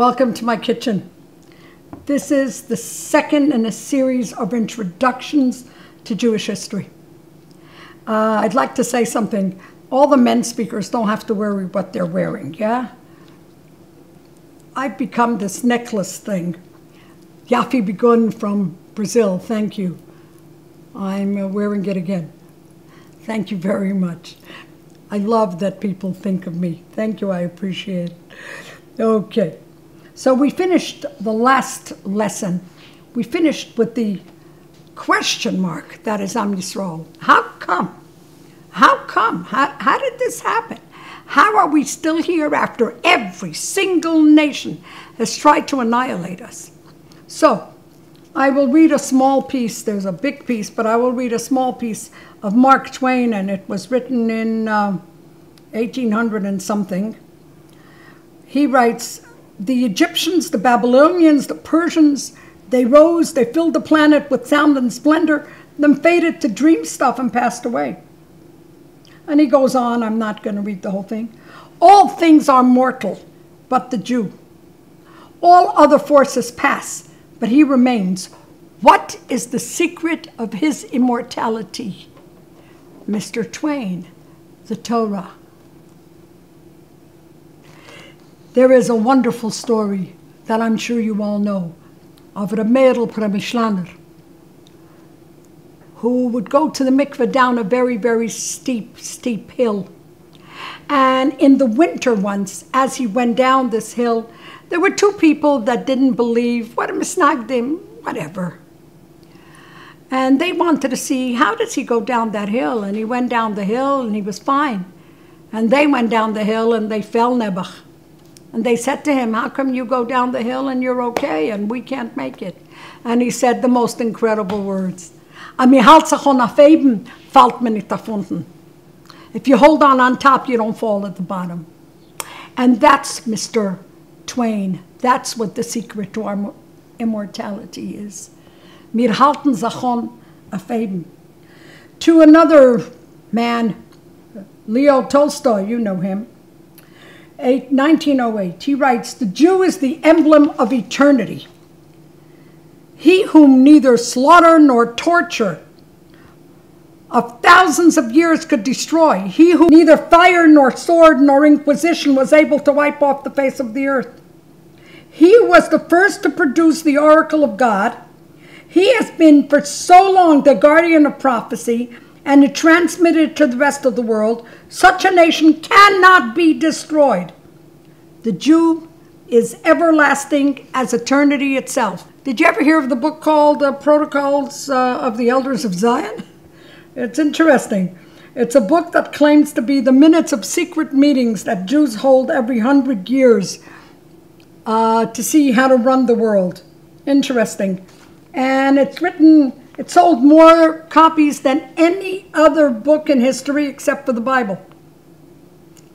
Welcome to my kitchen. This is the second in a series of introductions to Jewish history. I'd like to say something. All the men speakers don't have to worry what they're wearing, yeah? I've become this necklace thing. Yafi Begun from Brazil, thank you. I'm wearing it again. Thank you very much. I love that people think of me. Thank you, I appreciate it. Okay, so we finished the last lesson. We finished with the question mark, that is Am Yisrael. How come? How come? How did this happen? How are we still here after every single nation has tried to annihilate us? So, I will read a small piece. There's a big piece, but I will read a small piece of Mark Twain, and it was written in 1800 and something. He writes, "The Egyptians, the Babylonians, the Persians, they rose, they filled the planet with sound and splendor, then faded to dream stuff and passed away." And he goes on, I'm not going to read the whole thing. "All things are mortal, but the Jew. All other forces pass, but he remains. What is the secret of his immortality? Mr. Twain, the Torah." There is a wonderful story that I'm sure you all know of a Mädel Premishlaner who would go to the mikveh down a very, very steep hill. And in the winter once, as he went down this hill, there were two people that didn't believe, what a misnagdim, whatever. And they wanted to see, how does he go down that hill? And he went down the hill and he was fine. And they went down the hill and they fell Nebuch. And they said to him, "How come you go down the hill and you're okay and we can't make it?" And he said the most incredible words. If you hold on top, you don't fall at the bottom. And that's Mr. Twain. That's what the secret to our immortality is. Wir halten zachon auf Eben. To another man, Leo Tolstoy, you know him, 1908, he writes, "The Jew is the emblem of eternity. He whom neither slaughter nor torture of thousands of years could destroy. He whom neither fire nor sword nor inquisition was able to wipe off the face of the earth. He was the first to produce the oracle of God. He has been for so long the guardian of prophecy and it transmitted to the rest of the world. Such a nation cannot be destroyed. The Jew is everlasting as eternity itself." Did you ever hear of the book called Protocols of the Elders of Zion? It's interesting. It's a book that claims to be the minutes of secret meetings that Jews hold every 100 years to see how to run the world. Interesting. And it sold more copies than any other book in history except for the Bible.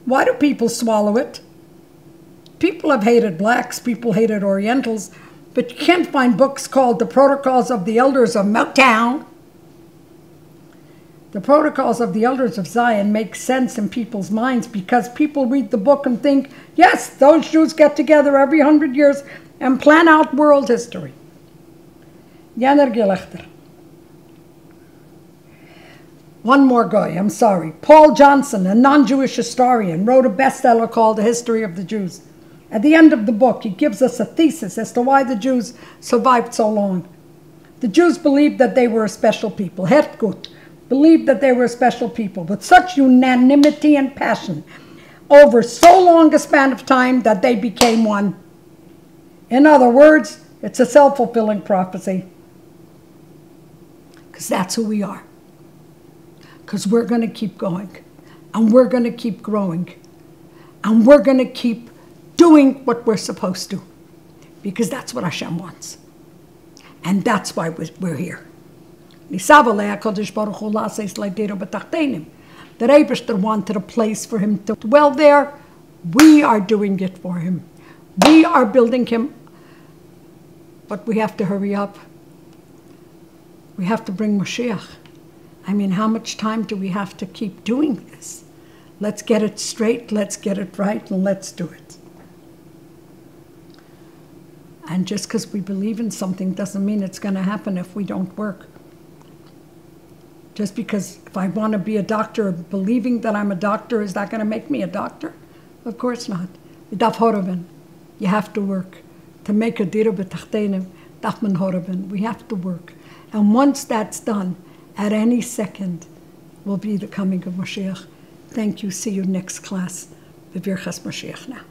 Why do people swallow it? People have hated blacks, people hated Orientals, but you can't find books called The Protocols of the Elders of Motown. The Protocols of the Elders of Zion make sense in people's minds because people read the book and think, yes, those Jews get together every 100 years and plan out world history. Janer Gelechter. One more guy, I'm sorry. Paul Johnson, a non-Jewish historian, wrote a bestseller called The History of the Jews. At the end of the book, he gives us a thesis as to why the Jews survived so long. The Jews believed that they were a special people. Hertgut believed that they were a special people with such unanimity and passion over so long a span of time that they became one. In other words, it's a self-fulfilling prophecy. Because that's who we are. Because we're going to keep going, and we're going to keep growing, and we're going to keep doing what we're supposed to, because that's what Hashem wants, and that's why we're here. The Eibishter wanted a place for him to dwell there. We are doing it for him. We are building him, but we have to hurry up. We have to bring Mashiach. I mean, how much time do we have to keep doing this? Let's get it straight, let's get it right, and let's do it. And just because we believe in something doesn't mean it's going to happen if we don't work. Just because if I want to be a doctor, believing that I'm a doctor, is that going to make me a doctor? Of course not. You have to work. To make a dira b'tachtenim, dachman horabin. We have to work. And once that's done, at any second, will be the coming of Mashiach. Thank you. See you next class. B'virchas Mashiach now.